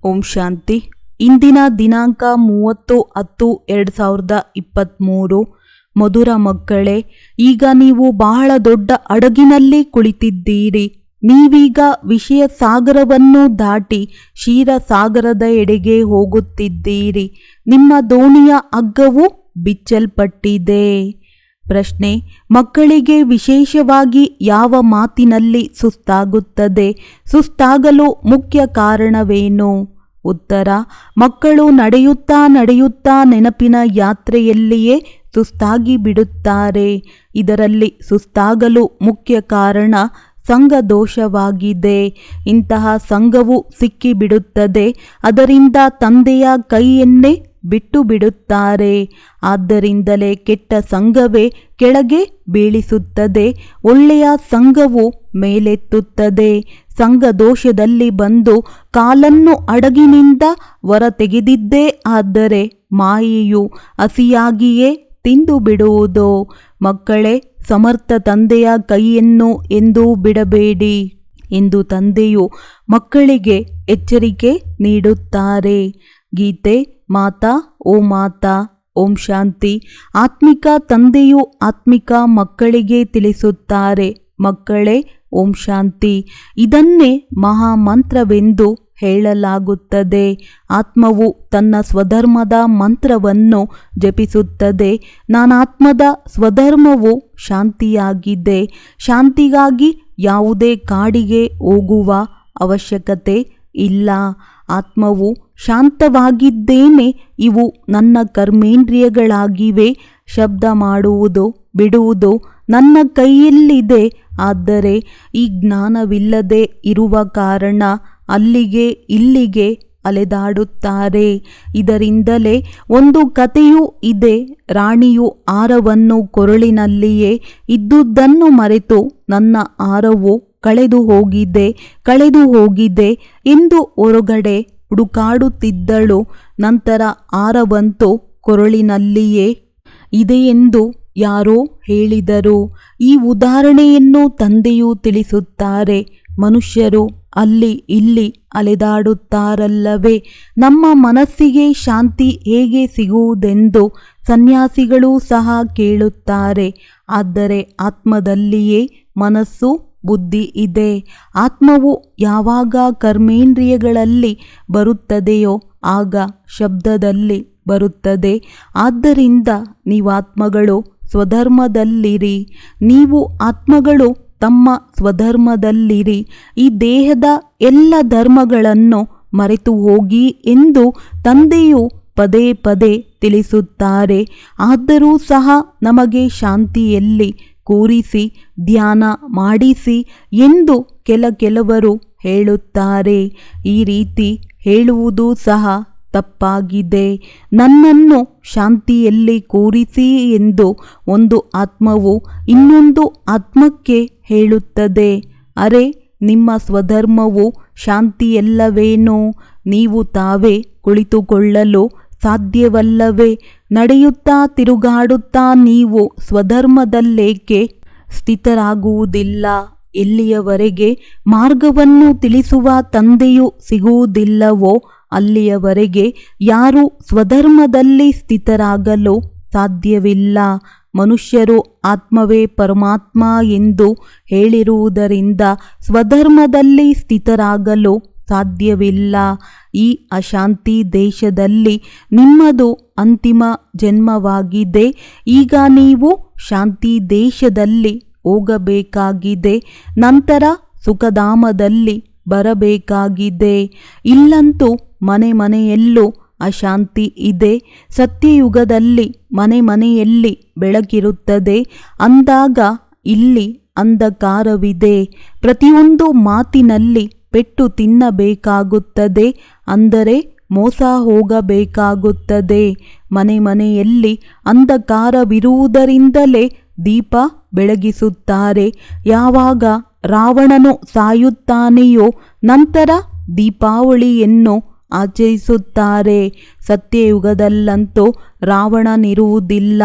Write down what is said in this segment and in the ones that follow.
ಓಂ ಶಾಂತಿ. ಇಂದಿನ ದಿನಾಂಕ 30/10/2023. ಮಧುರ ಮಕ್ಕಳೇ, ಈಗ ನೀವು ಬಹಳ ದೊಡ್ಡ ಹಡಗಿನಲ್ಲಿ ಕುಳಿತಿದ್ದೀರಿ. ನೀವೀಗ ವಿಷಯ ಸಾಗರವನ್ನು ದಾಟಿ ಕ್ಷೀರ ಸಾಗರದ ಎಡೆಗೆ ಹೋಗುತ್ತಿದ್ದೀರಿ. ನಿಮ್ಮ ದೋಣಿಯ ಹಗ್ಗವು ಬಿಚ್ಚಲ್ಪಟ್ಟಿದೆ. ಪ್ರಶ್ನೆ: ಮಕ್ಕಳಿಗೆ ವಿಶೇಷವಾಗಿ ಯಾವ ಮಾತಿನಲ್ಲಿ ಸುಸ್ತಾಗುತ್ತದೆ? ಸುಸ್ತಾಗಲು ಮುಖ್ಯ ಕಾರಣವೇನು? ಉತ್ತರ: ಮಕ್ಕಳು ನಡೆಯುತ್ತಾ ನಡೆಯುತ್ತಾ ನೆನಪಿನ ಯಾತ್ರೆಯಲ್ಲಿಯೇ ಸುಸ್ತಾಗಿ ಬಿಡುತ್ತಾರೆ. ಇದರಲ್ಲಿ ಸುಸ್ತಾಗಲು ಮುಖ್ಯ ಕಾರಣ ಸಂಘ ದೋಷವಾಗಿದೆ. ಇಂತಹ ಸಂಘವು ಸಿಕ್ಕಿಬಿಡುತ್ತದೆ. ಅದರಿಂದ ತಂದೆಯ ಕೈಯನ್ನೇ ಬಿಟ್ಟು ಬಿಡುತ್ತಾರೆ. ಆದ್ದರಿಂದಲೇ ಕೆಟ್ಟ ಸಂಘವೇ ಕೆಳಗೆ ಬೀಳಿಸುತ್ತದೆ, ಒಳ್ಳೆಯ ಸಂಘವು ಮೇಲೆತ್ತುತ್ತದೆ. ಸಂಘ ದೋಷದಲ್ಲಿ ಬಂದು ಕಾಲನ್ನು ಹಡಗಿನಿಂದ ಹೊರತೆಗೆದಿದ್ದೇ ಆದರೆ ಮಾಯೆಯು ಹಸಿಯಾಗಿಯೇ ತಿಂದು ಬಿಡುವುದು. ಮಕ್ಕಳೇ, ಸಮರ್ಥ ತಂದೆಯ ಕೈಯನ್ನು ಎಂದೂ ಬಿಡಬೇಡಿ ಎಂದು ತಂದೆಯು ಮಕ್ಕಳಿಗೆ ಎಚ್ಚರಿಕೆ ನೀಡುತ್ತಾರೆ. ಗೀತೆ: ಮಾತಾ ಓ ಮಾತಾ, ಓಂ ಶಾಂತಿ. ಆತ್ಮಿಕ ತಂದೆಯು ಆತ್ಮಿಕ ಮಕ್ಕಳಿಗೆ ತಿಳಿಸುತ್ತಾರೆ: ಮಕ್ಕಳೇ, ಓಂ ಶಾಂತಿ. ಇದನ್ನೇ ಮಹಾಮಂತ್ರವೆಂದು ಹೇಳಲಾಗುತ್ತದೆ. ಆತ್ಮವು ತನ್ನ ಸ್ವಧರ್ಮದ ಮಂತ್ರವನ್ನು ಜಪಿಸುತ್ತದೆ. ನಾನಾತ್ಮದ ಸ್ವಧರ್ಮವು ಶಾಂತಿಯಾಗಿದೆ. ಶಾಂತಿಗಾಗಿ ಯಾವುದೇ ಕಾಡಿಗೆ ಹೋಗುವ ಅವಶ್ಯಕತೆ ಇಲ್ಲ. ಆತ್ಮವು ಶಾಂತವಾಗಿದ್ದೇನೆ, ಇವು ನನ್ನ ಕರ್ಮೇಂದ್ರಿಯಗಳಾಗಿವೆ. ಶಬ್ದ ಮಾಡುವುದು ಬಿಡುವುದು ನನ್ನ ಕೈಯಲ್ಲಿದೆ. ಆದರೆ ಈ ಜ್ಞಾನವಿಲ್ಲದೆ ಇರುವ ಕಾರಣ ಅಲ್ಲಿಗೆ ಇಲ್ಲಿಗೆ ಅಲೆದಾಡುತ್ತಾರೆ. ಇದರಿಂದಲೇ ಒಂದು ಕಥೆಯೂ ಇದೆ. ರಾಣಿಯು ಹಾರವನ್ನು ಕೊರಳಿನಲ್ಲಿಯೇ ಇದ್ದುದನ್ನು ಮರೆತು ನನ್ನ ಹಾರವು ಕಳೆದು ಹೋಗಿದೆ ಎಂದು ಹೊರಗಡೆ ಹುಡುಕಾಡುತ್ತಿದ್ದಳು. ನಂತರ ಹಾರವಂತೂ ಕೊರಳಿನಲ್ಲಿಯೇ ಇದೆಯೆಂದು ಯಾರೋ ಹೇಳಿದರು. ಈ ಉದಾಹರಣೆಯನ್ನು ತಂದೆಯು ತಿಳಿಸುತ್ತಾರೆ. ಮನುಷ್ಯರು ಅಲ್ಲಿ ಇಲ್ಲಿ ಅಲೆದಾಡುತ್ತಾರಲ್ಲವೇ? ನಮ್ಮ ಮನಸ್ಸಿಗೆ ಶಾಂತಿ ಹೇಗೆ ಸಿಗುವುದೆಂದು ಸನ್ಯಾಸಿಗಳೂ ಸಹ ಕೇಳುತ್ತಾರೆ. ಆದರೆ ಆತ್ಮದಲ್ಲಿಯೇ ಮನಸ್ಸು ಬುದ್ಧಿ ಇದೆ. ಆತ್ಮವು ಯಾವಾಗ ಕರ್ಮೇಂದ್ರಿಯಗಳಲ್ಲಿ ಬರುತ್ತದೆಯೋ ಆಗ ಶಬ್ದದಲ್ಲಿ ಬರುತ್ತದೆ. ಆದ್ದರಿಂದ ನೀವಾತ್ಮಗಳು ಸ್ವಧರ್ಮದಲ್ಲಿರಿ. ನೀವು ಆತ್ಮಗಳು ತಮ್ಮ ಸ್ವಧರ್ಮದಲ್ಲಿರಿ. ಈ ದೇಹದ ಎಲ್ಲ ಧರ್ಮಗಳನ್ನು ಮರೆತು ಹೋಗಿ ಎಂದು ತಂದೆಯು ಪದೇ ಪದೇ ತಿಳಿಸುತ್ತಾರೆ. ಆದರೂ ಸಹ ನಮಗೆ ಶಾಂತಿಯಲ್ಲಿ ಕೂರಿಸಿ ಧ್ಯಾನ ಮಾಡಿಸಿ ಎಂದು ಕೆಲವರು ಹೇಳುತ್ತಾರೆ. ಈ ರೀತಿ ಹೇಳುವುದು ಸಹ ತಪ್ಪಾಗಿದೆ. ನನ್ನನ್ನು ಶಾಂತಿಯಲ್ಲಿ ಕೂರಿಸಿ ಎಂದು ಒಂದು ಆತ್ಮವು ಇನ್ನೊಂದು ಆತ್ಮಕ್ಕೆ ಹೇಳುತ್ತದೆ. ಅರೆ, ನಿಮ್ಮ ಸ್ವಧರ್ಮವು ಶಾಂತಿಯಲ್ಲವೇನೋ? ನೀವು ತಾವೇ ಕುಳಿತುಕೊಳ್ಳಲು ಸಾಧ್ಯವಲ್ಲವೇ? ನಡೆಯುತ್ತಾ ತಿರುಗಾಡುತ್ತಾ ನೀವು ಸ್ವಧರ್ಮದಲ್ಲೇಕೆ ಸ್ಥಿತರಾಗುವುದಿಲ್ಲ? ಎಲ್ಲಿಯವರೆಗೆ ಮಾರ್ಗವನ್ನು ತಿಳಿಸುವ ತಂದೆಯು ಸಿಗುವುದಿಲ್ಲವೋ ಅಲ್ಲಿಯವರೆಗೆ ಯಾರೂ ಸ್ವಧರ್ಮದಲ್ಲಿ ಸ್ಥಿತರಾಗಲು ಸಾಧ್ಯವಿಲ್ಲ. ಮನುಷ್ಯರು ಆತ್ಮವೇ ಪರಮಾತ್ಮ ಎಂದು ಹೇಳಿರುವುದರಿಂದ ಸ್ವಧರ್ಮದಲ್ಲಿ ಸ್ಥಿತರಾಗಲು ಸಾಧ್ಯವಿಲ್ಲ. ಈ ಅಶಾಂತಿ ದೇಶದಲ್ಲಿ ನಿಮ್ಮದು ಅಂತಿಮ ಜನ್ಮವಾಗಿದೆ. ಈಗ ನೀವು ಶಾಂತಿ ದೇಶದಲ್ಲಿ ಹೋಗಬೇಕಾಗಿದೆ. ನಂತರ ಸುಖಧಾಮದಲ್ಲಿ ಬರಬೇಕಾಗಿದೆ. ಇಲ್ಲಂತೂ ಮನೆಯಲ್ಲೂ ಅಶಾಂತಿ ಇದೆ. ಸತ್ಯಯುಗದಲ್ಲಿ ಮನೆಯಲ್ಲಿ ಬೆಳಕಿರುತ್ತದೆ ಅಂದಾಗ ಇಲ್ಲಿ ಅಂಧಕಾರವಿದೆ. ಪ್ರತಿಯೊಂದು ಮಾತಿನಲ್ಲಿ ಪೆಟ್ಟು ತಿನ್ನಬೇಕಾಗುತ್ತದೆ, ಅಂದರೆ ಮೋಸ ಹೋಗಬೇಕಾಗುತ್ತದೆ. ಮನೆಯಲ್ಲಿ ಅಂಧಕಾರವಿರುವುದರಿಂದಲೇ ದೀಪ ಬೆಳಗಿಸುತ್ತಾರೆ. ಯಾವಾಗ ರಾವಣನು ಸಾಯುತ್ತಾನೆಯೋ ನಂತರ ದೀಪಾವಳಿಯನ್ನು ಆಚರಿಸುತ್ತಾರೆ. ಸತ್ಯಯುಗದಲ್ಲಂತೂ ರಾವಣನಿರುವುದಿಲ್ಲ.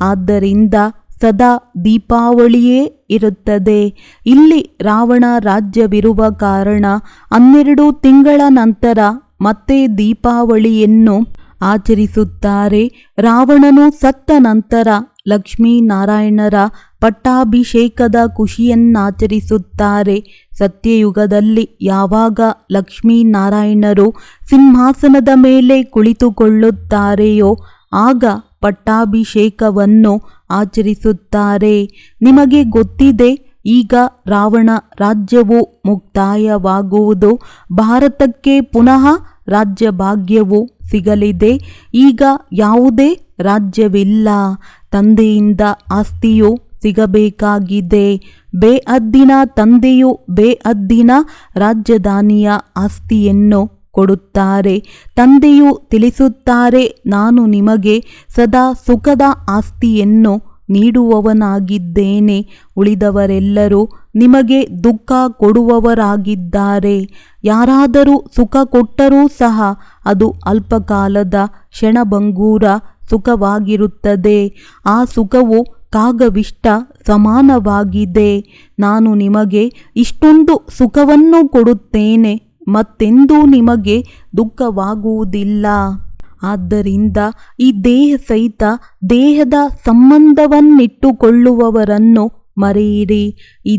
ಆದ್ದರಿಂದ ಸದಾ ದೀಪಾವಳಿಯೇ ಇರುತ್ತದೆ. ಇಲ್ಲಿ ರಾವಣ ರಾಜ್ಯವಿರುವ ಕಾರಣ 12 ತಿಂಗಳ ನಂತರ ಮತ್ತೆ ದೀಪಾವಳಿಯನ್ನು ಆಚರಿಸುತ್ತಾರೆ. ರಾವಣನು ಸತ್ತ ನಂತರ ಲಕ್ಷ್ಮೀನಾರಾಯಣರ ಪಟ್ಟಾಭಿಷೇಕದ ಖುಷಿಯನ್ನಾಚರಿಸುತ್ತಾರೆ. ಸತ್ಯಯುಗದಲ್ಲಿ ಯಾವಾಗ ಲಕ್ಷ್ಮೀನಾರಾಯಣರು ಸಿಂಹಾಸನದ ಮೇಲೆ ಕುಳಿತುಕೊಳ್ಳುತ್ತಾರೆಯೋ ಆಗ ಪಟ್ಟಾಭಿಷೇಕವನ್ನು ಆಚರಿಸುತ್ತಾರೆ. ನಿಮಗೆ ಗೊತ್ತಿದೆ, ಈಗ ರಾವಣ ರಾಜ್ಯವು ಮುಕ್ತಾಯವಾಗುವುದು. ಭಾರತಕ್ಕೆ ಪುನಃ ರಾಜ್ಯ ಭಾಗ್ಯವು ಸಿಗಲಿದೆ. ಈಗ ಯಾವುದೇ ರಾಜ್ಯವಿಲ್ಲ. ತಂದೆಯಿಂದ ಆಸ್ತಿಯು ಸಿಗಬೇಕಾಗಿದೆ. ಬೇಅದ್ದಿನ ತಂದೆಯು ಬೇಅದ್ದಿನ ರಾಜಧಾನಿಯ ಆಸ್ತಿಯನ್ನು ಕೊಡುತ್ತಾರೆ. ತಂದೆಯು ತಿಳಿಸುತ್ತಾರೆ, ನಾನು ನಿಮಗೆ ಸದಾ ಸುಖದ ಆಸ್ತಿಯನ್ನು ನೀಡುವವನಾಗಿದ್ದೇನೆ. ಉಳಿದವರೆಲ್ಲರೂ ನಿಮಗೆ ದುಃಖ ಕೊಡುವವರಾಗಿದ್ದಾರೆ. ಯಾರಾದರೂ ಸುಖ ಕೊಟ್ಟರೂ ಸಹ ಅದು ಅಲ್ಪಕಾಲದ ಕ್ಷಣಭಂಗೂರ ಸುಖವಾಗಿರುತ್ತದೆ. ಆ ಸುಖವು ಕಾಗವಿಷ್ಟ ಸಮಾನವಾಗಿದೆ. ನಾನು ನಿಮಗೆ ಇಷ್ಟೊಂದು ಸುಖವನ್ನು ಕೊಡುತ್ತೇನೆ, ಮತ್ತೆಂದೂ ನಿಮಗೆ ದುಃಖವಾಗುವುದಿಲ್ಲ. ಆದ್ದರಿಂದ ಈ ದೇಹ ಸಹಿತ ದೇಹದ ಸಂಬಂಧವನ್ನಿಟ್ಟುಕೊಳ್ಳುವವರನ್ನು ಮರೆಯಿರಿ. ಈ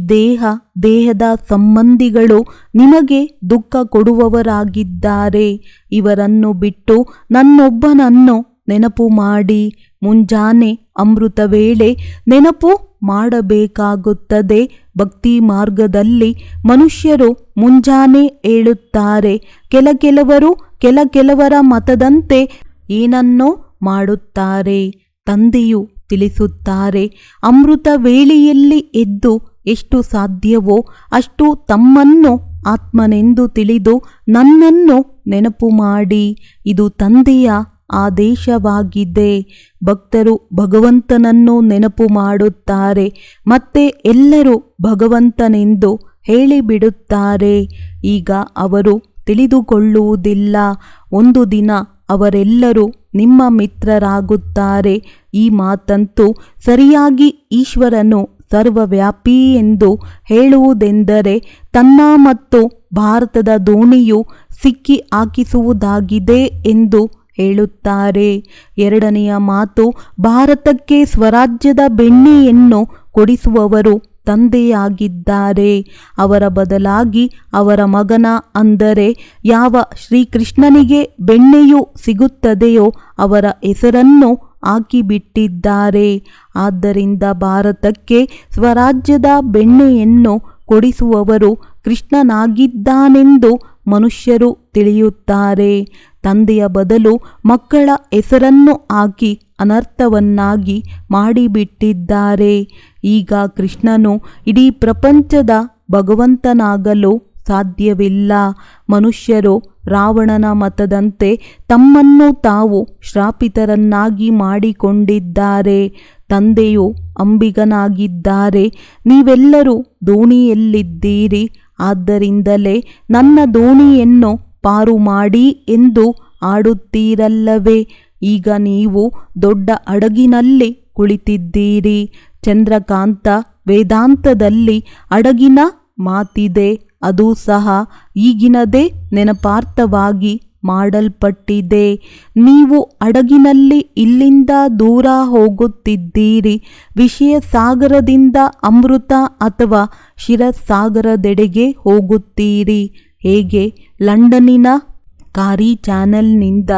ದೇಹದ ಸಂಬಂಧಿಗಳು ನಿಮಗೆ ದುಃಖ ಕೊಡುವವರಾಗಿದ್ದಾರೆ. ಇವರನ್ನು ಬಿಟ್ಟು ನನ್ನೊಬ್ಬನನ್ನು ನೆನಪು ಮಾಡಿ. ಮುಂಜಾನೆ ಅಮೃತ ವೇಳೆ ನೆನಪು ಮಾಡಬೇಕಾಗುತ್ತದೆ. ಭಕ್ತಿ ಮಾರ್ಗದಲ್ಲಿ ಮನುಷ್ಯರು ಮುಂಜಾನೆ ಏಳುತ್ತಾರೆ. ಕೆಲವರ ಮತದಂತೆ ಏನನ್ನೋ ಮಾಡುತ್ತಾರೆ. ತಂದೆಯು ತಿಳಿಸುತ್ತಾರೆ, ಅಮೃತ ವೇಳೆಯಲ್ಲಿ ಎದ್ದು ಎಷ್ಟು ಸಾಧ್ಯವೋ ಅಷ್ಟು ತಮ್ಮನ್ನು ಆತ್ಮನೆಂದು ತಿಳಿದು ನನ್ನನ್ನು ನೆನಪು ಮಾಡಿ. ಇದು ತಂದೆಯ ಆದೇಶವಾಗಿದೆ. ಭಕ್ತರು ಭಗವಂತನನ್ನು ನೆನಪು ಮಾಡುತ್ತಾರೆ, ಮತ್ತೆ ಎಲ್ಲರೂ ಭಗವಂತನೆಂದು ಹೇಳಿಬಿಡುತ್ತಾರೆ. ಈಗ ಅವರು ತಿಳಿದುಕೊಳ್ಳುವುದಿಲ್ಲ. ಒಂದು ದಿನ ಅವರೆಲ್ಲರೂ ನಿಮ್ಮ ಮಿತ್ರರಾಗುತ್ತಾರೆ. ಈ ಮಾತಂತೂ ಸರಿಯಾಗಿ ಈಶ್ವರನು ಸರ್ವವ್ಯಾಪಿ ಎಂದು ಹೇಳುವುದೆಂದರೆ ತನ್ನ ಮತ್ತು ಭಾರತದ ದೋಣಿಯು ಸಿಕ್ಕಿ ಹಾಕಿಸುವುದಾಗಿದೆ ಎಂದು ಹೇಳುತ್ತಾರೆ. ಎರಡನೆಯ ಮಾತು, ಭಾರತಕ್ಕೆ ಸ್ವರಾಜ್ಯದ ಬೆಣ್ಣೆಯನ್ನು ಕೊಡಿಸುವವರು ತಂದೆಯಾಗಿದ್ದಾರೆ. ಅವರ ಬದಲಾಗಿ ಅವರ ಮಗನ ಅಂದರೆ ಯಾವ ಶ್ರೀಕೃಷ್ಣನಿಗೆ ಬೆಣ್ಣೆಯು ಸಿಗುತ್ತದೆಯೋ ಅವರ ಹೆಸರನ್ನು ಹಾಕಿಬಿಟ್ಟಿದ್ದಾರೆ. ಆದ್ದರಿಂದ ಭಾರತಕ್ಕೆ ಸ್ವರಾಜ್ಯದ ಬೆಣ್ಣೆಯನ್ನು ಕೊಡಿಸುವವರು ಕೃಷ್ಣನಾಗಿದ್ದಾನೆಂದು ಮನುಷ್ಯರು ತಿಳಿಯುತ್ತಾರೆ. ತಂದೆಯ ಬದಲು ಮಕ್ಕಳ ಹೆಸರನ್ನು ಹಾಕಿ ಅನರ್ಥವನ್ನಾಗಿ ಮಾಡಿಬಿಟ್ಟಿದ್ದಾರೆ. ಈಗ ಕೃಷ್ಣನು ಇಡೀ ಪ್ರಪಂಚದ ಭಗವಂತನಾಗಲು ಸಾಧ್ಯವಿಲ್ಲ. ಮನುಷ್ಯರು ರಾವಣನ ಮತದಂತೆ ತಮ್ಮನ್ನು ತಾವು ಶ್ರಾಪಿತರನ್ನಾಗಿ ಮಾಡಿಕೊಂಡಿದ್ದಾರೆ. ತಂದೆಯು ಅಂಬಿಗನಾಗಿದ್ದಾರೆ. ನೀವೆಲ್ಲರೂ ದೋಣಿಯಲ್ಲಿದ್ದೀರಿ. ಆದ್ದರಿಂದಲೇ ನನ್ನ ದೋಣಿಯನ್ನು ಪಾರು ಮಾಡಿ ಎಂದು ಆಡುತ್ತೀರಲ್ಲವೇ. ಈಗ ನೀವು ದೊಡ್ಡ ಹಡಗಿನಲ್ಲಿ ಕುಳಿತಿದ್ದೀರಿ. ಚಂದ್ರಕಾಂತ ವೇದಾಂತದಲ್ಲಿ ಹಡಗಿನ ಮಾತಿದೆ. ಅದು ಸಹ ಈಗಿನದೇ ನೆನಪಾರ್ಥವಾಗಿ ಮಾಡಲ್ಪಟ್ಟಿದೆ. ನೀವು ಹಡಗಿನಲ್ಲಿ ಇಲ್ಲಿಂದ ದೂರ ಹೋಗುತ್ತಿದ್ದೀರಿ. ವಿಷಯ ಸಾಗರದಿಂದ ಅಮೃತ ಅಥವಾ ಕ್ಷೀರಸಾಗರದೆಡೆಗೆ ಹೋಗುತ್ತೀರಿ. ಹೇಗೆ ಲಂಡನ್ನಿನ ಕಾರಿ ಚಾನೆಲ್ನಿಂದ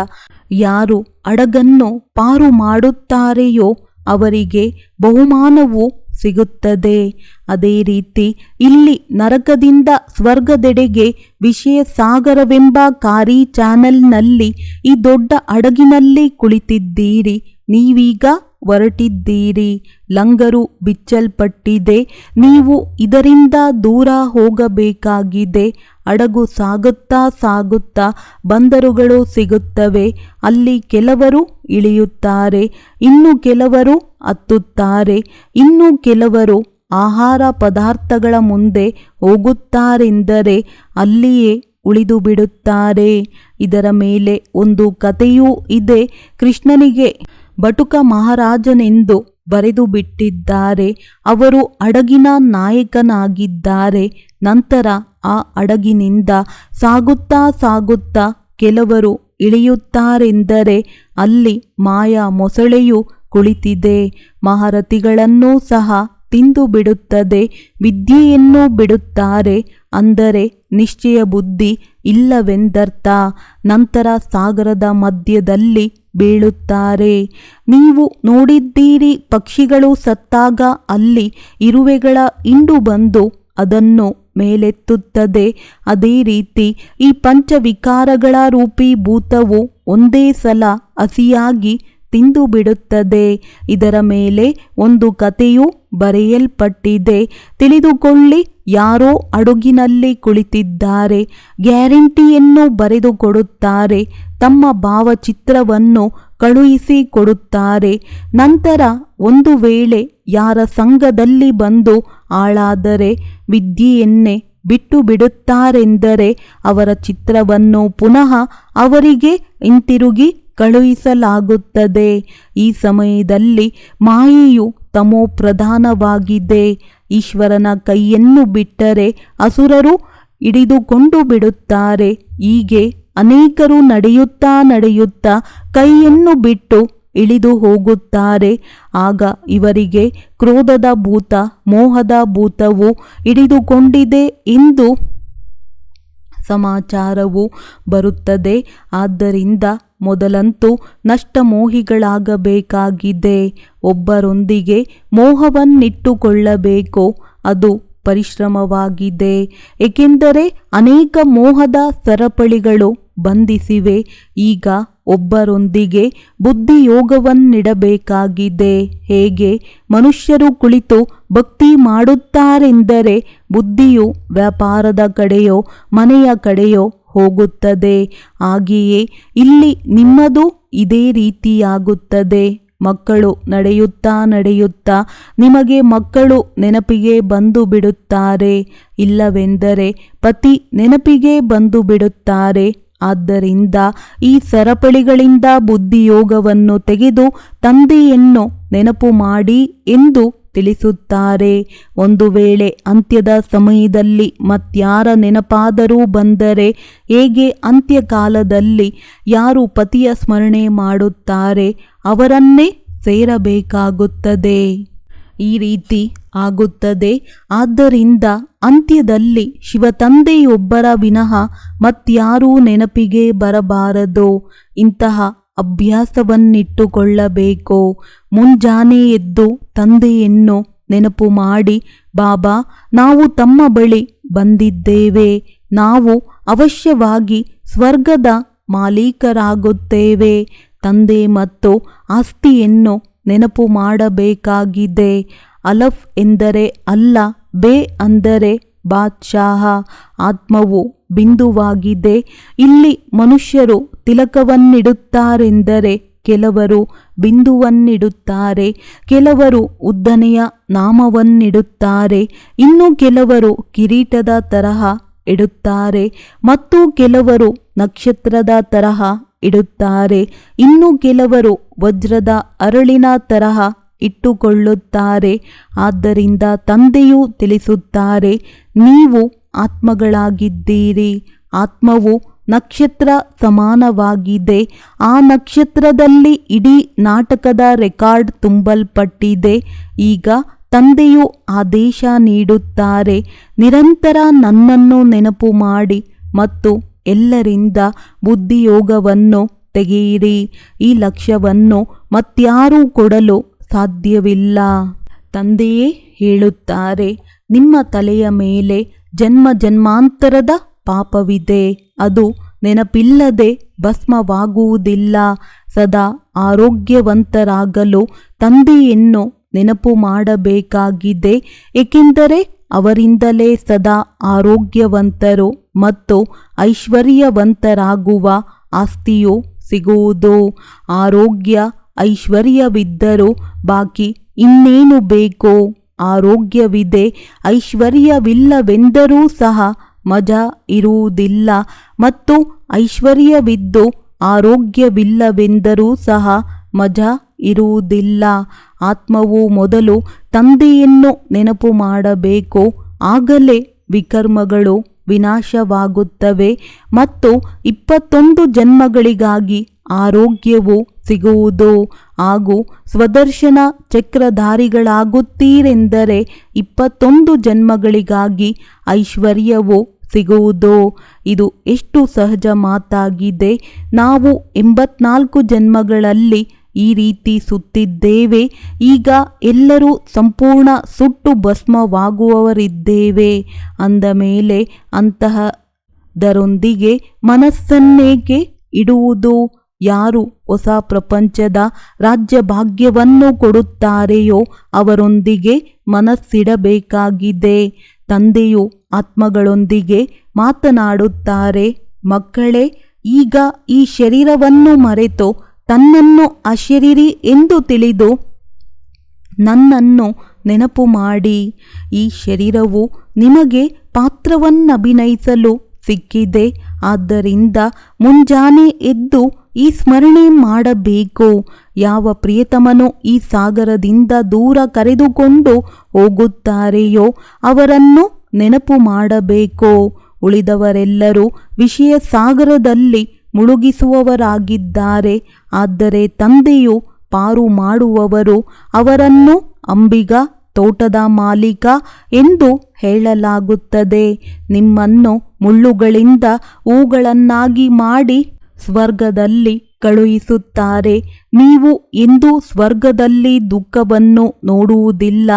ಯಾರು ಹಡಗನ್ನು ಪಾರು ಮಾಡುತ್ತಾರೆಯೋ ಅವರಿಗೆ ಬಹುಮಾನವು ಸಿಗುತ್ತದೆ. ಅದೇ ರೀತಿ ಇಲ್ಲಿ ನರಕದಿಂದ ಸ್ವರ್ಗದೆಡೆಗೆ ವಿಷಯ ಸಾಗರವೆಂಬ ಕಾರಿ ಚಾನೆಲ್ನಲ್ಲಿ ಈ ದೊಡ್ಡ ಹಡಗಿನಲ್ಲಿ ಕುಳಿತಿದ್ದೀರಿ. ನೀವೀಗ ಹೊರಟಿದ್ದೀರಿ. ಲಂಗರು ಬಿಚ್ಚಲ್ಪಟ್ಟಿದೆ. ನೀವು ಇದರಿಂದ ದೂರ ಹೋಗಬೇಕಾಗಿದೆ. ಹಡಗು ಸಾಗುತ್ತಾ ಸಾಗುತ್ತಾ ಬಂದರುಗಳು ಸಿಗುತ್ತವೆ. ಅಲ್ಲಿ ಕೆಲವರು ಇಳಿಯುತ್ತಾರೆ, ಇನ್ನು ಕೆಲವರು ಹತ್ತುತ್ತಾರೆ, ಇನ್ನು ಕೆಲವರು ಆಹಾರ ಪದಾರ್ಥಗಳ ಮುಂದೆ ಹೋಗುತ್ತಾರೆಂದರೆ ಅಲ್ಲಿಯೇ ಉಳಿದು ಬಿಡುತ್ತಾರೆ. ಇದರ ಮೇಲೆ ಒಂದು ಕಥೆಯೂ ಇದೆ. ಕೃಷ್ಣನಿಗೆ ಬಟುಕ ಮಹಾರಾಜನೆಂದು ಬರೆದು ಬಿಟ್ಟಿದ್ದಾರೆ. ಅವರು ಹಡಗಿನ ನಾಯಕನಾಗಿದ್ದಾರೆ. ನಂತರ ಆ ಹಡಗಿನಿಂದ ಸಾಗುತ್ತಾ ಸಾಗುತ್ತಾ ಕೆಲವರು ಇಳಿಯುತ್ತಾರೆಂದರೆ ಅಲ್ಲಿ ಮಾಯಾ ಮೊಸಳೆಯು ಕುಳಿತಿದೆ. ಮಹಾರಥಿಗಳನ್ನೂ ಸಹ ತಿಂದು ಬಿಡುತ್ತದೆ. ವಿದ್ಯೆಯನ್ನು ಬಿಡುತ್ತಾರೆ ಅಂದರೆ ನಿಶ್ಚಯ ಬುದ್ಧಿ ಇಲ್ಲವೆಂದರ್ಥ. ನಂತರ ಸಾಗರದ ಮಧ್ಯದಲ್ಲಿ ಬೀಳುತ್ತಾರೆ. ನೀವು ನೋಡಿದ್ದೀರಿ, ಪಕ್ಷಿಗಳು ಸತ್ತಾಗ ಅಲ್ಲಿ ಇರುವೆಗಳ ಹಿಂಡು ಬಂದು ಅದನ್ನು ಮೇಲೆತ್ತುತ್ತದೆ. ಅದೇ ರೀತಿ ಈ ಪಂಚವಿಕಾರಗಳ ರೂಪಿ ಭೂತವು ಒಂದೇ ಸಲ ಹಸಿಯಾಗಿ ತಿಂದು ಬಿಡುತ್ತದೆ. ಇದರ ಮೇಲೆ ಒಂದು ಕಥೆಯು ಬರೆಯಲ್ಪಟ್ಟಿದೆ. ತಿಳಿದುಕೊಳ್ಳಿ, ಯಾರೋ ಹಡಗಿನಲ್ಲಿ ಕುಳಿತಿದ್ದಾರೆ. ಗ್ಯಾರಂಟಿಯನ್ನು ಬರೆದುಕೊಡುತ್ತಾರೆ. ತಮ್ಮ ಭಾವಚಿತ್ರವನ್ನು ಕಳುಹಿಸಿ ಕೊಡುತ್ತಾರೆ. ನಂತರ ಒಂದು ವೇಳೆ ಯಾರ ಸಂಘದಲ್ಲಿ ಬಂದು ಹಾಳಾದರೆ ವಿದ್ಯೆಯನ್ನೇ ಬಿಟ್ಟು ಬಿಡುತ್ತಾರೆಂದರೆ ಅವರ ಚಿತ್ರವನ್ನು ಪುನಃ ಅವರಿಗೆ ಹಿಂತಿರುಗಿ ಕಳುಹಿಸಲಾಗುತ್ತದೆ. ಈ ಸಮಯದಲ್ಲಿ ಮಾಯೆಯು ತಮೋ ಪ್ರಧಾನವಾಗಿದೆ. ಈಶ್ವರನ ಕೈಯನ್ನು ಬಿಟ್ಟರೆ ಅಸುರರು ಹಿಡಿದುಕೊಂಡು ಬಿಡುತ್ತಾರೆ. ಹೀಗೆ ಅನೇಕರು ನಡೆಯುತ್ತಾ ಕೈಯನ್ನು ಬಿಟ್ಟು ಇಳಿದು ಹೋಗುತ್ತಾರೆ. ಆಗ ಇವರಿಗೆ ಕ್ರೋಧದ ಭೂತ, ಮೋಹದ ಭೂತವು ಹಿಡಿದುಕೊಂಡಿದೆ ಎಂದು ಸಮಾಚಾರವು ಬರುತ್ತದೆ. ಆದ್ದರಿಂದ ಮೊದಲಂತೂ ನಷ್ಟಮೋಹಿಗಳಾಗಬೇಕಾಗಿದೆ. ಒಬ್ಬರೊಂದಿಗೆ ಮೋಹವನ್ನಿಟ್ಟುಕೊಳ್ಳಬೇಕು. ಅದು ಪರಿಶ್ರಮವಾಗಿದೆ. ಏಕೆಂದರೆ ಅನೇಕ ಮೋಹದ ಸರಪಳಿಗಳು ಬಂಧಿಸಿವೆ. ಈಗ ಒಬ್ಬರೊಂದಿಗೆ ಬುದ್ಧಿಯೋಗವನ್ನಿಡಬೇಕಾಗಿದೆ. ಹೇಗೆ ಮನುಷ್ಯರು ಕುಳಿತು ಭಕ್ತಿ ಮಾಡುತ್ತಾರೆಂದರೆ ಬುದ್ಧಿಯು ವ್ಯಾಪಾರದ ಕಡೆಯೋ ಮನೆಯ ಕಡೆಯೋ ಹೋಗುತ್ತದೆ. ಹಾಗೆಯೇ ಇಲ್ಲಿ ನಿಮ್ಮದು ಇದೇ ರೀತಿಯಾಗುತ್ತದೆ. ಮಕ್ಕಳು ನಡೆಯುತ್ತಾ ನಿಮಗೆ ಮಕ್ಕಳು ನೆನಪಿಗೆ ಬಂದು ಬಿಡುತ್ತಾರೆ. ಇಲ್ಲವೆಂದರೆ ಪತಿ ನೆನಪಿಗೆ ಬಂದು ಬಿಡುತ್ತಾರೆ. ಆದ್ದರಿಂದ ಈ ಸರಪಳಿಗಳಿಂದ ಬುದ್ಧಿಯೋಗವನ್ನು ತೆಗೆದು ತಂದೆಯನ್ನು ನೆನಪು ಮಾಡಿ ಎಂದು ತಿಳಿಸುತ್ತಾರೆ. ಒಂದು ವೇಳೆ ಅಂತ್ಯದ ಸಮಯದಲ್ಲಿ ಮತ್ಯಾರ ನೆನಪಾದರೂ ಬಂದರೆ, ಹೇಗೆ ಅಂತ್ಯಕಾಲದಲ್ಲಿ ಯಾರು ಪತಿಯ ಸ್ಮರಣೆ ಮಾಡುತ್ತಾರೆ ಅವರನ್ನೇ ಸೇರಬೇಕಾಗುತ್ತದೆ. ಈ ರೀತಿ ಆಗುತ್ತದೆ. ಆದ್ದರಿಂದ ಅಂತ್ಯದಲ್ಲಿ ಶಿವತಂದೆಯೊಬ್ಬರ ವಿನಃ ಮತ್ಯಾರೂ ನೆನಪಿಗೆ ಬರಬಾರದು. ಇಂತಹ ಅಭ್ಯಾಸವನ್ನಿಟ್ಟುಕೊಳ್ಳಬೇಕು. ಮುಂಜಾನೆ ಎದ್ದು ತಂದೆಯನ್ನು ನೆನಪು ಮಾಡಿ, ಬಾಬಾ, ನಾವು ತಮ್ಮ ಬಳಿ ಬಂದಿದ್ದೇವೆ. ನಾವು ಅವಶ್ಯವಾಗಿ ಸ್ವರ್ಗದ ಮಾಲೀಕರಾಗುತ್ತೇವೆ. ತಂದೆ ಮತ್ತು ಆಸ್ತಿಯನ್ನು ನೆನಪು ಮಾಡಬೇಕಾಗಿದೆ. ಅಲಫ್ ಎಂದರೆ ಅಲ್ಲ, ಬೇ ಅಂದರೆ ಬಾದ್ಶಾಹ. ಆತ್ಮವು ಬಿಂದುವಾಗಿದೆ. ಇಲ್ಲಿ ಮನುಷ್ಯರು ತಿಲಕವನ್ನಿಡುತ್ತಾರೆಂದರೆ ಕೆಲವರು ಬಿಂದುವನ್ನಿಡುತ್ತಾರೆ, ಕೆಲವರು ಉದ್ದನೆಯ ನಾಮವನ್ನಿಡುತ್ತಾರೆ, ಇನ್ನು ಕೆಲವರು ಕಿರೀಟದ ತರಹ ಇಡುತ್ತಾರೆ, ಮತ್ತು ಕೆಲವರು ನಕ್ಷತ್ರದ ತರಹ ಇಡುತ್ತಾರೆ, ಇನ್ನು ಕೆಲವರು ವಜ್ರದ ಅರಳಿನ ತರಹ ಇಟ್ಟುಕೊಳ್ಳುತ್ತಾರೆ. ಆದ್ದರಿಂದ ತಂದೆಯು ತಿಳಿಸುತ್ತಾರೆ, ನೀವು ಆತ್ಮಗಳಾಗಿದ್ದೀರಿ. ಆತ್ಮವು ನಕ್ಷತ್ರ ಸಮಾನವಾಗಿದೆ. ಆ ನಕ್ಷತ್ರದಲ್ಲಿ ಇಡೀ ನಾಟಕದ ರೆಕಾರ್ಡ್ ತುಂಬಲ್ಪಟ್ಟಿದೆ. ಈಗ ತಂದೆಯು ಆದೇಶ ನೀಡುತ್ತಾರೆ, ನಿರಂತರ ನನ್ನನ್ನು ನೆನಪು ಮಾಡಿ ಮತ್ತು ಎಲ್ಲರಿಂದ ಬುದ್ಧಿಯೋಗವನ್ನು ತೆಗೆಯಿರಿ. ಈ ಲಕ್ಷ್ಯವನ್ನು ಮತ್ಯಾರೂ ಕೊಡಲು ಸಾಧ್ಯವಿಲ್ಲ. ತಂದೆಯೇ ಹೇಳುತ್ತಾರೆ, ನಿಮ್ಮ ತಲೆಯ ಮೇಲೆ ಜನ್ಮ ಜನ್ಮಾಂತರದ ಪಾಪವಿದೆ. ಅದು ನೆನಪಿಲ್ಲದೆ ಭಸ್ಮವಾಗುವುದಿಲ್ಲ. ಸದಾ ಆರೋಗ್ಯವಂತರಾಗಲು ತಂದೆಯನ್ನು ನೆನಪು ಮಾಡಬೇಕಾಗಿದೆ. ಏಕೆಂದರೆ ಅವರಿಂದಲೇ ಸದಾ ಆರೋಗ್ಯವಂತರು ಮತ್ತು ಐಶ್ವರ್ಯವಂತರಾಗುವ ಆಸ್ತಿಯು ಸಿಗುವುದು. ಆರೋಗ್ಯ ಐಶ್ವರ್ಯವಿದ್ದರೂ ಬಾಕಿ ಇನ್ನೇನು ಬೇಕು? ಆರೋಗ್ಯವಿದೆ, ಐಶ್ವರ್ಯವಿಲ್ಲವೆಂದರೂ ಸಹ ಮಜಾ ಇರುವುದಿಲ್ಲ, ಮತ್ತು ಐಶ್ವರ್ಯವಿದ್ದು ಆರೋಗ್ಯವಿಲ್ಲವೆಂದರೂ ಸಹ ಮಜಾ ಇರುವುದಿಲ್ಲ. ಆತ್ಮವು ಮೊದಲು ತಂದೆಯನ್ನು ನೆನಪು ಮಾಡಬೇಕು. ಆಗಲೇ ವಿಕರ್ಮಗಳು ವಿನಾಶವಾಗುತ್ತವೆ ಮತ್ತು 21 ಜನ್ಮಗಳಿಗಾಗಿ ಆರೋಗ್ಯವು ಸಿಗುವುದು ಹಾಗೂ ಸ್ವದರ್ಶನ ಚಕ್ರಧಾರಿಗಳಾಗುತ್ತೀರೆಂದರೆ 21 ಜನ್ಮಗಳಿಗಾಗಿ ಐಶ್ವರ್ಯವು ಸಿಗುವುದು. ಇದು ಎಷ್ಟು ಸಹಜ ಮಾತಾಗಿದೆ. ನಾವು 84 ಜನ್ಮಗಳಲ್ಲಿ ಈ ರೀತಿ ಸುತ್ತಿದ್ದೇವೆ. ಈಗ ಎಲ್ಲರೂ ಸಂಪೂರ್ಣ ಸುಟ್ಟು ಭಸ್ಮವಾಗುವವರಿದ್ದೇವೆ ಅಂದ ಮೇಲೆ ಅಂತಹದರೊಂದಿಗೆ ಮನಸ್ಸನ್ನೇಕೆ ಇಡುವುದು? ಯಾರು ಹೊಸ ಪ್ರಪಂಚದ ರಾಜ್ಯಭಾಗ್ಯವನ್ನು ಕೊಡುತ್ತಾರೆಯೋ ಅವರೊಂದಿಗೆ ಮನಸ್ಸಿಡಬೇಕಾಗಿದೆ. ತಂದೆಯು ಆತ್ಮಗಳೊಂದಿಗೆ ಮಾತನಾಡುತ್ತಾರೆ, ಮಕ್ಕಳೇ, ಈಗ ಈ ಶರೀರವನ್ನು ಮರೆತು ತನ್ನನ್ನು ಅಶರೀರಿ ಎಂದು ತಿಳಿದು ನನ್ನನ್ನು ನೆನಪು ಮಾಡಿ. ಈ ಶರೀರವು ನಿಮಗೆ ಪಾತ್ರವನ್ನಭಿನಯಿಸಲು ಸಿಕ್ಕಿದೆ. ಆದ್ದರಿಂದ ಮುಂಜಾನೆ ಎದ್ದು ಈ ಸ್ಮರಣೆ ಮಾಡಬೇಕು. ಯಾವ ಪ್ರಿಯತಮನು ಈ ಸಾಗರದಿಂದ ದೂರ ಕರೆದುಕೊಂಡು ಹೋಗುತ್ತಾರೆಯೋ ಅವರನ್ನು ನೆನಪು ಮಾಡಬೇಕು. ಉಳಿದವರೆಲ್ಲರೂ ವಿಷಯ ಸಾಗರದಲ್ಲಿ ಮುಳುಗಿಸುವವರಾಗಿದ್ದಾರೆ. ಆದರೆ ತಂದೆಯು ಪಾರು ಮಾಡುವವರು. ಅವರನ್ನು ಅಂಬಿಗ, ತೋಟದ ಮಾಲೀಕ ಎಂದು ಹೇಳಲಾಗುತ್ತದೆ. ನಿಮ್ಮನ್ನು ಮುಳ್ಳುಗಳಿಂದ ಹೂಗಳನ್ನಾಗಿ ಮಾಡಿ ಸ್ವರ್ಗದಲ್ಲಿ ಕಳುಹಿಸುತ್ತಾರೆ. ನೀವು ಎಂದೂ ಸ್ವರ್ಗದಲ್ಲಿ ದುಃಖವನ್ನು ನೋಡುವುದಿಲ್ಲ.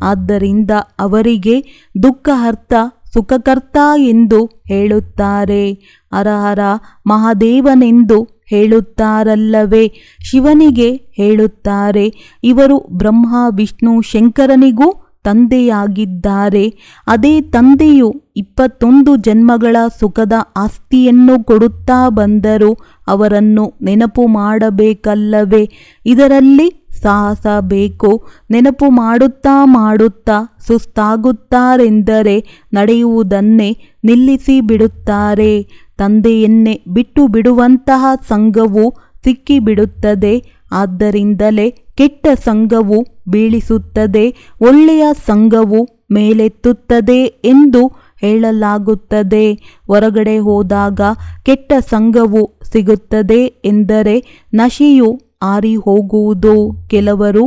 ಆದ್ದರಿಂದ ಅವರಿಗೆ ದುಃಖಹರ್ತ ಸುಖಕರ್ತ ಎಂದು ಹೇಳುತ್ತಾರೆ. ಹರ ಹರ ಮಹಾದೇವನೆಂದು ಹೇಳುತ್ತಾರಲ್ಲವೇ? ಶಿವನಿಗೆ ಹೇಳುತ್ತಾರೆ. ಇವರು ಬ್ರಹ್ಮ, ವಿಷ್ಣು, ಶಂಕರನಿಗೂ ತಂದೆಯಾಗಿದ್ದಾರೆ. ಅದೇ ತಂದೆಯು 21 ಜನ್ಮಗಳ ಸುಖದ ಆಸ್ತಿಯನ್ನು ಕೊಡುತ್ತಾ ಬಂದರು. ಅವರನ್ನು ನೆನಪು ಮಾಡಬೇಕಲ್ಲವೇ? ಇದರಲ್ಲಿ ಸಾಹಸ ಬೇಕು. ನೆನಪು ಮಾಡುತ್ತಾ ಮಾಡುತ್ತಾ ಸುಸ್ತಾಗುತ್ತಾರೆಂದರೆ ನಡೆಯುವುದನ್ನೇ ನಿಲ್ಲಿಸಿ ಬಿಡುತ್ತಾರೆ. ತಂದೆಯನ್ನೇ ಬಿಟ್ಟು ಬಿಡುವಂತಹ ಸಂಘವು ಸಿಕ್ಕಿಬಿಡುತ್ತದೆ. ಆದ್ದರಿಂದಲೇ ಕೆಟ್ಟ ಸಂಘವು ಬೀಳಿಸುತ್ತದೆ, ಒಳ್ಳೆಯ ಸಂಘವು ಮೇಲೆತ್ತುತ್ತದೆ ಎಂದು ಹೇಳಲಾಗುತ್ತದೆ. ಹೊರಗಡೆ ಹೋದಾಗ ಕೆಟ್ಟ ಸಂಘವು ಸಿಗುತ್ತದೆ ಎಂದರೆ ನಶೆಯು ಆರಿ ಹೋಗುವುದು. ಕೆಲವರು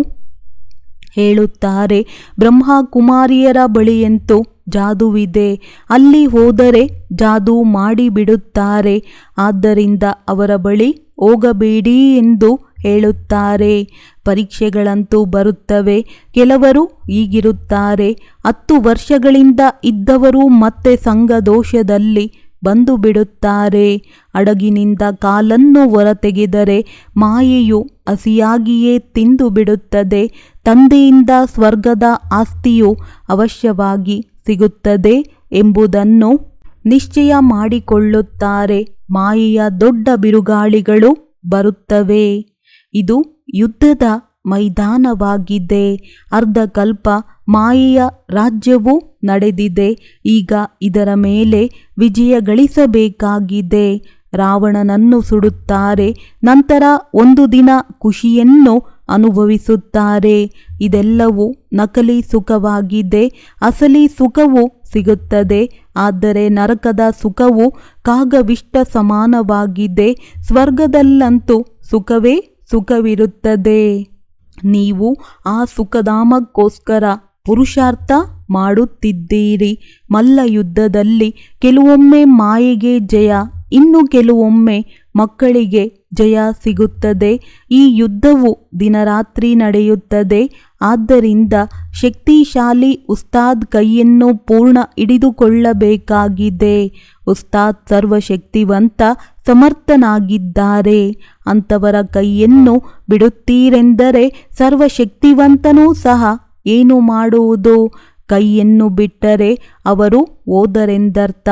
ಹೇಳುತ್ತಾರೆ, ಬ್ರಹ್ಮಕುಮಾರಿಯರ ಬಳಿಯಂತೂ ಜಾದುವಿದೆ, ಅಲ್ಲಿ ಹೋದರೆ ಜಾದು ಮಾಡಿಬಿಡುತ್ತಾರೆ, ಆದ್ದರಿಂದ ಅವರ ಬಳಿ ಹೋಗಬೇಡಿ ಎಂದು ಹೇಳುತ್ತಾರೆ. ಪರೀಕ್ಷೆಗಳಂತೂ ಬರುತ್ತವೆ. ಕೆಲವರು ಹೀಗಿರುತ್ತಾರೆ, 10 ವರ್ಷಗಳಿಂದ ಇದ್ದವರು ಮತ್ತೆ ಸಂಘದೋಷದಲ್ಲಿ ಬಂದು ಬಿಡುತ್ತಾರೆ. ಹಡಗಿನಿಂದ ಕಾಲನ್ನು ಹೊರತೆಗೆದರೆ ಮಾಯೆಯು ಹಸಿಯಾಗಿಯೇ ತಿಂದು ಬಿಡುತ್ತದೆ. ತಂದೆಯಿಂದ ಸ್ವರ್ಗದ ಆಸ್ತಿಯು ಅವಶ್ಯವಾಗಿ ಸಿಗುತ್ತದೆ ಎಂಬುದನ್ನು ನಿಶ್ಚಯ ಮಾಡಿಕೊಳ್ಳುತ್ತಾರೆ. ಮಾಯೆಯ ದೊಡ್ಡ ಬಿರುಗಾಳಿಗಳು ಬರುತ್ತವೆ. ಇದು ಯುದ್ಧದ ಮೈದಾನವಾಗಿದೆ. ಅರ್ಧಕಲ್ಪ ಮಾಯೆಯ ರಾಜ್ಯವು ನಡೆದಿದೆ. ಈಗ ಇದರ ಮೇಲೆ ವಿಜಯ ಗಳಿಸಬೇಕಾಗಿದೆ. ರಾವಣನನ್ನು ಸುಡುತ್ತಾರೆ. ನಂತರ ಒಂದು ದಿನ ಖುಷಿಯನ್ನು ಅನುಭವಿಸುತ್ತಾರೆ. ಇದೆಲ್ಲವೂ ನಕಲಿ ಸುಖವಾಗಿದೆ. ಅಸಲಿ ಸುಖವು ಸಿಗುತ್ತದೆ. ಆದರೆ ನರಕದ ಸುಖವು ಕಾಗವಿಷ್ಟ ಸಮಾನವಾಗಿದೆ. ಸ್ವರ್ಗದಲ್ಲಂತೂ ಸುಖವೇ ಸುಖವಿರುತ್ತದೆ. ನೀವು ಆ ಸುಖಧಾಮಕ್ಕೋಸ್ಕರ ಪುರುಷಾರ್ಥ ಮಾಡುತ್ತಿದ್ದೀರಿ. ಮಲ್ಲಯುದ್ಧದಲ್ಲಿ ಕೆಲವೊಮ್ಮೆ ಮಾಯೆಗೆ ಜಯ, ಇನ್ನು ಕೆಲವೊಮ್ಮೆ ಮಕ್ಕಳಿಗೆ ಜಯ ಸಿಗುತ್ತದೆ. ಈ ಯುದ್ಧವು ದಿನರಾತ್ರಿ ನಡೆಯುತ್ತದೆ. ಆದ್ದರಿಂದ ಶಕ್ತಿಶಾಲಿ ಉಸ್ತಾದ್ ಕೈಯನ್ನು ಪೂರ್ಣ ಹಿಡಿದುಕೊಳ್ಳಬೇಕಾಗಿದೆ. ಉಸ್ತಾದ್ ಸರ್ವಶಕ್ತಿವಂತ ಸಮರ್ಥನಾಗಿದ್ದಾರೆ. ಅಂಥವರ ಕೈಯನ್ನು ಬಿಡುತ್ತೀರೆಂದರೆ ಸರ್ವಶಕ್ತಿವಂತನೂ ಸಹ ಏನು ಮಾಡುವುದು? ಕೈಯನ್ನು ಬಿಟ್ಟರೆ ಅವರು ಹೋದರೆಂದರ್ಥ.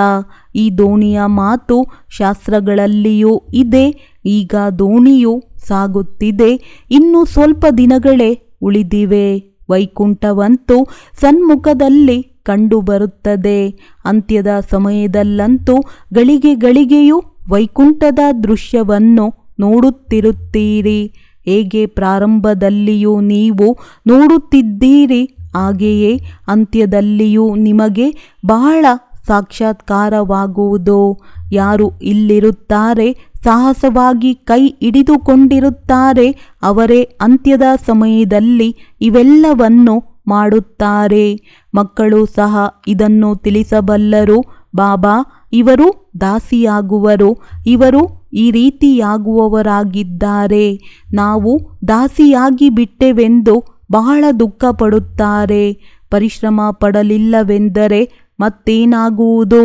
ಈ ದೋಣಿಯ ಮಾತು ಶಾಸ್ತ್ರಗಳಲ್ಲಿಯೂ ಇದೆ. ಈಗ ದೋಣಿಯು ಸಾಗುತ್ತಿದೆ. ಇನ್ನು ಸ್ವಲ್ಪ ದಿನಗಳೇ ಉಳಿದಿವೆ. ವೈಕುಂಠವಂತೂ ಸನ್ಮುಖದಲ್ಲಿ ಕಂಡುಬರುತ್ತದೆ. ಅಂತ್ಯದ ಸಮಯದಲ್ಲಂತೂ ಗಳಿಗೆ ಗಳಿಗೆಯೂ ವೈಕುಂಠದ ದೃಶ್ಯವನ್ನು ನೋಡುತ್ತಿರುತ್ತೀರಿ. ಹೇಗೆ ಪ್ರಾರಂಭದಲ್ಲಿಯೂ ನೀವು ನೋಡುತ್ತಿದ್ದೀರಿ, ಹಾಗೆಯೇ ಅಂತ್ಯದಲ್ಲಿಯೂ ನಿಮಗೆ ಬಹಳ ಸಾಕ್ಷಾತ್ಕಾರವಾಗುವುದು. ಯಾರು ಇಲ್ಲಿರುತ್ತಾರೆ, ಸಾಹಸವಾಗಿ ಕೈ ಹಿಡಿದುಕೊಂಡಿರುತ್ತಾರೆ, ಅವರೇ ಅಂತ್ಯದ ಸಮಯದಲ್ಲಿ ಇವೆಲ್ಲವನ್ನು ಮಾಡುತ್ತಾರೆ. ಮಕ್ಕಳು ಸಹ ಇದನ್ನು ತಿಳಿಸಬಲ್ಲರು. ಬಾಬಾ, ಇವರು ದಾಸಿಯಾಗುವರು, ಇವರು ಈ ರೀತಿಯಾಗುವವರಾಗಿದ್ದಾರೆ. ನಾವು ದಾಸಿಯಾಗಿ ಬಿಟ್ಟೆವೆಂದು ಬಹಳ ದುಃಖ ಪಡುತ್ತಾರೆ. ಪರಿಶ್ರಮ ಪಡಲಿಲ್ಲವೆಂದರೆ ಮತ್ತೇನಾಗುವುದು?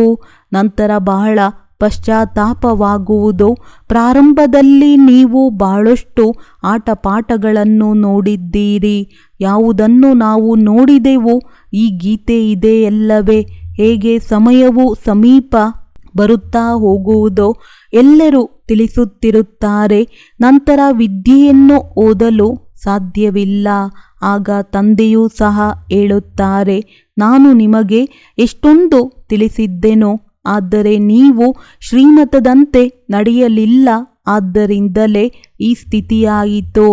ನಂತರ ಬಹಳ ಪಶ್ಚಾತ್ತಾಪವಾಗುವುದು. ಪ್ರಾರಂಭದಲ್ಲಿ ನೀವು ಬಹಳಷ್ಟು ಆಟಪಾಠಗಳನ್ನು ನೋಡಿದ್ದೀರಿ. ಯಾವುದನ್ನು ನಾವು ನೋಡಿದೆವು? ಈ ಗೀತೆ ಇದೆಯಲ್ಲವೇ? ಹೇಗೆ ಸಮಯವು ಸಮೀಪ ಬರುತ್ತಾ ಹೋಗುವುದೋ ಎಲ್ಲರೂ ತಿಳಿಸುತ್ತಿರುತ್ತಾರೆ. ನಂತರ ವಿದ್ಯೆಯನ್ನು ಓದಲು ಸಾಧ್ಯವಿಲ್ಲ. ಆಗ ತಂದೆಯೂ ಸಹ ಹೇಳುತ್ತಾರೆ, ನಾನು ನಿಮಗೆ ಎಷ್ಟೊಂದು ತಿಳಿಸಿದ್ದೆನೋ, ಆದರೆ ನೀವು ಶ್ರೀಮತದಂತೆ ನಡೆಯಲಿಲ್ಲ, ಆದ್ದರಿಂದಲೇ ಈ ಸ್ಥಿತಿಯಾಯಿತು.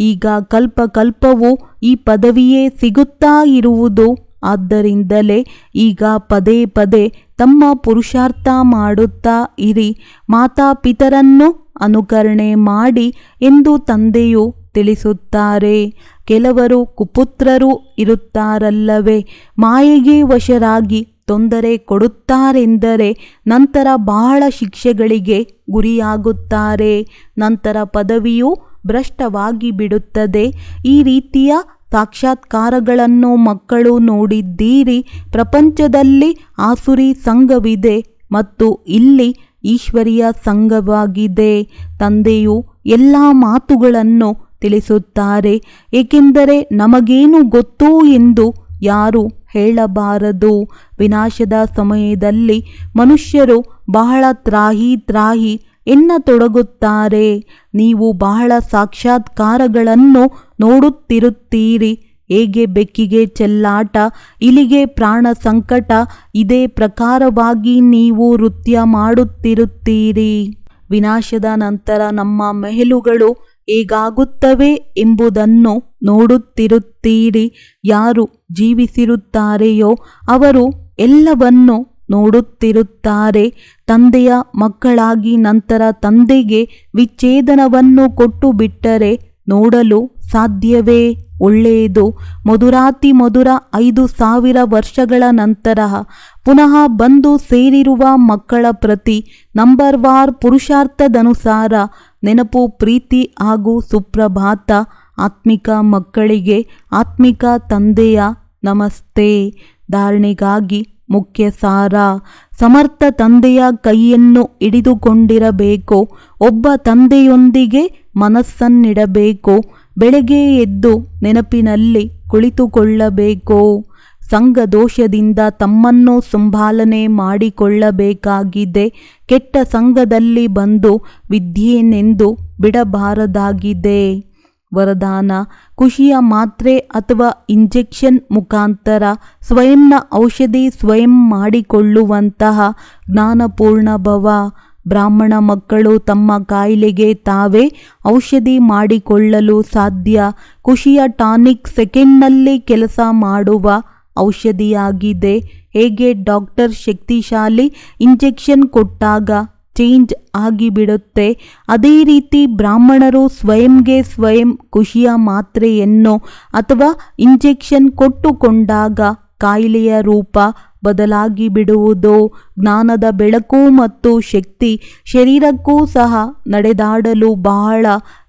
ಈಗ ಕಲ್ಪಕಲ್ಪವೂ ಈ ಪದವಿಯೇ ಸಿಗುತ್ತಾ ಇರುವುದು. ಆದ್ದರಿಂದಲೇ ಈಗ ಪದೇ ಪದೇ ತಮ್ಮ ಪುರುಷಾರ್ಥ ಮಾಡುತ್ತಾ ಇರಿ. ಮಾತಾಪಿತರನ್ನು ಅನುಕರಣೆ ಮಾಡಿ ಎಂದು ತಂದೆಯು ತಿಳಿಸುತ್ತಾರೆ. ಕೆಲವರು ಕುಪುತ್ರರು ಇರುತ್ತಾರಲ್ಲವೇ, ಮಾಯೆಗೆ ವಶರಾಗಿ ತೊಂದರೆ ಕೊಡುತ್ತಾರೆಂದರೆ ನಂತರ ಬಹಳ ಶಿಕ್ಷೆಗಳಿಗೆ ಗುರಿಯಾಗುತ್ತಾರೆ. ನಂತರ ಪದವಿಯು ಭ್ರಷ್ಟವಾಗಿ ಬಿಡುತ್ತದೆ. ಈ ರೀತಿಯ ಸಾಕ್ಷಾತ್ಕಾರಗಳನ್ನು ಮಕ್ಕಳು ನೋಡಿದ್ದೀರಿ. ಪ್ರಪಂಚದಲ್ಲಿ ಆಸುರಿ ಸಂಘವಿದೆ ಮತ್ತು ಇಲ್ಲಿ ಈಶ್ವರಿಯ ಸಂಘವಾಗಿದೆ. ತಂದೆಯು ಎಲ್ಲ ಮಾತುಗಳನ್ನು ತಿಳಿಸುತ್ತಾರೆ, ಏಕೆಂದರೆ ನಮಗೇನು ಗೊತ್ತು ಎಂದು ಯಾರು ಹೇಳಬಾರದು. ವಿನಾಶದ ಸಮಯದಲ್ಲಿ ಮನುಷ್ಯರು ಬಹಳ ತ್ರಾಹಿ ಎನ್ನತೊಡಗುತ್ತಾರೆ. ನೀವು ಬಹಳ ಸಾಕ್ಷಾತ್ಕಾರಗಳನ್ನು ನೋಡುತ್ತಿರುತ್ತೀರಿ. ಹೇಗೆ ಬೆಕ್ಕಿಗೆ ಚೆಲ್ಲಾಟ, ಇಲಿಗೆ ಪ್ರಾಣ ಸಂಕಟ, ಇದೇ ಪ್ರಕಾರವಾಗಿ ನೀವು ನೃತ್ಯ ಮಾಡುತ್ತಿರುತ್ತೀರಿ. ವಿನಾಶದ ನಂತರ ನಮ್ಮ ಮೆಹಲುಗಳು ಹೇಗಾಗುತ್ತವೆ ಎಂಬುದನ್ನು ನೋಡುತ್ತಿರುತ್ತೀರಿ. ಯಾರು ಜೀವಿಸಿರುತ್ತಾರೆಯೋ ಅವರು ಎಲ್ಲವನ್ನು ನೋಡುತ್ತಿರುತ್ತಾರೆ. ತಂದೆಯ ಮಕ್ಕಳಾಗಿ ನಂತರ ತಂದೆಗೆ ವಿಚ್ಛೇದನವನ್ನು ಕೊಟ್ಟು ಬಿಟ್ಟರೆ ನೋಡಲು ಸಾಧ್ಯವೇ? ಒಳ್ಳೆಯದು. ಮಧುರಾತಿ ಮಧುರ 5000 ವರ್ಷಗಳ ನಂತರ ಪುನಃ ಬಂದು ಸೇರಿರುವ ಮಕ್ಕಳ ಪ್ರತಿ ನಂಬರ್ವಾರ್ ಪುರುಷಾರ್ಥದನುಸಾರ ನೆನಪು, ಪ್ರೀತಿ ಹಾಗೂ ಸುಪ್ರಭಾತ. ಆತ್ಮಿಕ ಮಕ್ಕಳಿಗೆ ಆತ್ಮಿಕ ತಂದೆಯ ನಮಸ್ತೆ. ಧಾರಣೆಗಾಗಿ ಮುಖ್ಯ ಸಾರ: ಸಮರ್ಥ ತಂದೆಯ ಕೈಯನ್ನು ಹಿಡಿದುಕೊಂಡಿರಬೇಕು. ಒಬ್ಬ ತಂದೆಯೊಂದಿಗೆ ಮನಸ್ಸನ್ನಿಡಬೇಕು. ಬೆಳಗ್ಗೆ ಎದ್ದು ನೆನಪಿನಲ್ಲಿ ಕುಳಿತುಕೊಳ್ಳಬೇಕು. ಸಂಘ ದೋಷದಿಂದ ತಮ್ಮನ್ನು ಸಂಭಾಲನೆ ಮಾಡಿಕೊಳ್ಳಬೇಕಾಗಿದೆ. ಕೆಟ್ಟ ಸಂಘದಲ್ಲಿ ಬಂದು ವಿದ್ಯೆನೆಂದು ಬಿಡಬಾರದಾಗಿದೆ. ವರದಾನ: ಖುಷಿಯ ಮಾತ್ರೆ ಅಥವಾ ಇಂಜೆಕ್ಷನ್ ಮುಖಾಂತರ ಸ್ವಯಂನ ಔಷಧಿ ಸ್ವಯಂ ಮಾಡಿಕೊಳ್ಳುವಂತಹ ಜ್ಞಾನಪೂರ್ಣ ಭವ. ಬ್ರಾಹ್ಮಣ ಮಕ್ಕಳು ತಮ್ಮ ಕಾಯಿಲೆಗೆ ತಾವೇ ಔಷಧಿ ಮಾಡಿಕೊಳ್ಳಲು ಸಾಧ್ಯ. ಖುಷಿಯ ಟಾನಿಕ್ ಸೆಕೆಂಡ್ನಲ್ಲಿ ಕೆಲಸ ಮಾಡುವ ಔಷಧಿಯಾಗಿದೆ. ಹೇಗೆ ಡಾಕ್ಟರ್ ಶಕ್ತಿಶಾಲಿ ಇಂಜೆಕ್ಷನ್ ಕೊಟ್ಟಾಗ ಚೇಂಜ್ ಆಗಿಬಿಡುತ್ತೆ, ಅದೇ ರೀತಿ ಬ್ರಾಹ್ಮಣರು ಸ್ವಯಂಗೆ ಸ್ವಯಂ ಖುಷಿಯ ಮಾತ್ರೆಯನ್ನು ಅಥವಾ ಇಂಜೆಕ್ಷನ್ ಕೊಟ್ಟುಕೊಂಡಾಗ ಕಾಯಿಲೆಯ ರೂಪ ಬದಲಾಗಿ ಬಿಡುವುದು. ಜ್ಞಾನದ ಬೆಳಕು ಮತ್ತು ಶಕ್ತಿ ಶರೀರಕ್ಕೂ ಸಹ ನಡೆದಾಡಲು ಬಹಳ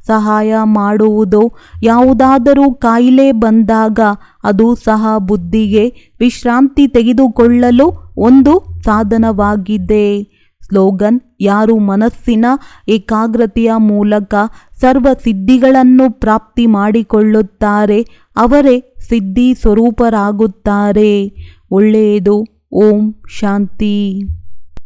ಸಹಾಯ ಮಾಡುವುದು. ಯಾವುದಾದರೂ ಕಾಯಿಲೆ ಬಂದಾಗ ಅದು ಸಹ ಬುದ್ಧಿಗೆ ವಿಶ್ರಾಂತಿ ತೆಗೆದುಕೊಳ್ಳಲು ಒಂದು ಸಾಧನವಾಗಿದೆ. ಸ್ಲೋಗನ್: ಯಾರು ಮನಸ್ಸಿನ ಏಕಾಗ್ರತೆಯ ಮೂಲಕ ಸರ್ವ ಸಿದ್ಧಿಗಳನ್ನು ಪ್ರಾಪ್ತಿ ಮಾಡಿಕೊಳ್ಳುತ್ತಾರೆ ಅವರೇ ಸಿದ್ಧಿ ಸ್ವರೂಪರಾಗುತ್ತಾರೆ. ಒಳ್ಳೆಯದು. ಓಂ ಶಾಂತಿ.